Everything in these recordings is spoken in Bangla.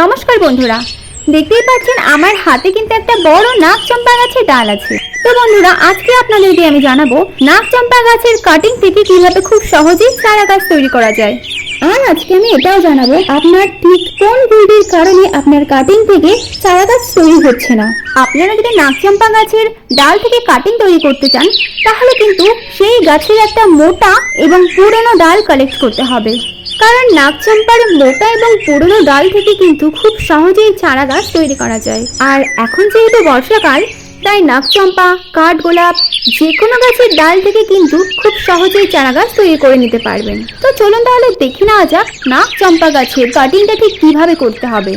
নমস্কার বন্ধুরা, দেখতেই পাচ্ছেন আমার হাতে কিন্তু একটা বড় নাগচম্পা গাছের ডাল আছে। তো বন্ধুরা, আজকে আপনাদেরকে আমি জানাবো নাগচম্পা গাছের কাটিং থেকে কিভাবে খুব সহজেই চারা গাছ তৈরি করা যায়। আর আজকে আমি এটাও জানাবো আপনার ঠিক কোন ভুলটির কারণে আপনার কাটিং থেকে চারা গাছ তৈরি হচ্ছে না। আপনারা যদি নাগচম্পা গাছের ডাল থেকে কাটিং তৈরি করতে চান, তাহলে কিন্তু সেই গাছের একটা মোটা এবং পুরনো ডাল কালেক্ট করতে হবে, কারণ নাগচম্পার মোটা এবং পুরনো ডাল থেকে কিন্তু খুব সহজেই চারা গাছ তৈরি করা যায়। আর এখন যেহেতু বর্ষাকাল, তাই নাগচম্পা, কাঠগোলাপ যে কোনো গাছের ডাল থেকে কিন্তু খুব সহজেই চারা গাছ তৈরি করে নিতে পারবেন। তো চলুন তাহলে দেখে নেওয়া যাক নাগচম্পা গাছের কাটিংটা ঠিক কিভাবে করতে হবে।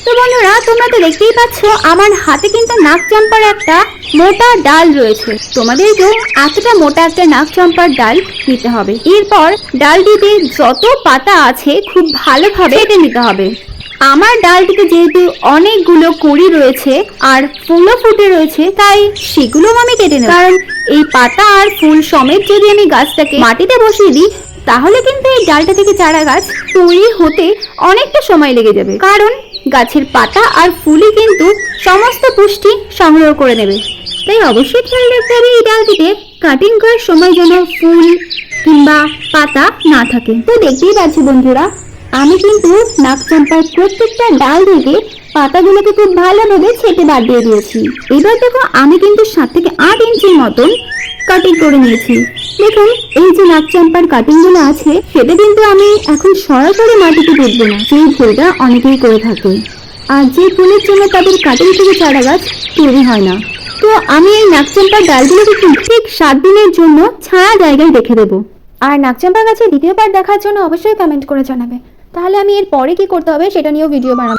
তো বন্ধুরা, তোমরা তো দেখতেই পাচ্ছ আমার হাতে কিন্তু নাগচম্পার একটা মোটা ডাল রয়েছে। তোমাদেরকেও এতটা মোটা একটা নাগচম্পার ডাল নিতে হবে। এরপর ডালটিতে যত পাতা আছে খুব ভালোভাবে কেটে নিতে হবে। আমার ডালটিতে যেহেতু অনেকগুলো কুঁড়ি রয়েছে আর ফুলও ফুটে রয়েছে, তাই সেগুলোও আমি কেটে নেব। কারণ এই পাতা আর ফুল সমেত যদি আমি গাছটাকে মাটিতে বসিয়ে দিই, তাহলে কিন্তু এই ডালটা থেকে চারা গাছ তৈরি হতে অনেকটা সময় লেগে যাবে, কারণ গাছের পাতা আর ফুলই কিন্তু সমস্ত পুষ্টি সংগ্রহ করে নেবে। তাই অবশ্যই খেয়াল রাখতে হবে এই ডালটিতে কাটিং করার সময় যেন ফুল কিংবা পাতা না থাকে। তো দেখতেই পাচ্ছি বন্ধুরা, আমি কিন্তু নাগচম্পার প্রত্যেকটা ডাল থেকে পাতাগুলোকে খুব ভালোভাবে ছেটে বাদ দিয়ে দিয়েছি। এবার দেখো, আমি কিন্তু 7 থেকে 8 ইঞ্চির মতন কাটিং করে নিয়েছি। দেখুন, এই যে নাগচম্পার কাটিং গুলো আছে, সেটা কিন্তু আমি এখন সরাসরি মাটিতে পুঁতবো না, সেই ভুলটা অনেকেই করে থাকে। আর যে ফুলের জন্য তাদের কাটিং থেকে চারা গাছ তৈরি হয় না। তো আমি এই নাগচম্পার ডালগুলোকে ঠিক 7 দিনের জন্য ছায়া জায়গায় রেখে দেবো। আর নাগচম্পা গাছের দ্বিতীয় পার্ট দেখার জন্য অবশ্যই কমেন্ট করে জানাবে, তাহলে আমি এর পরে কি করতে হবে সেটা নিয়েও ভিডিও বানাবো।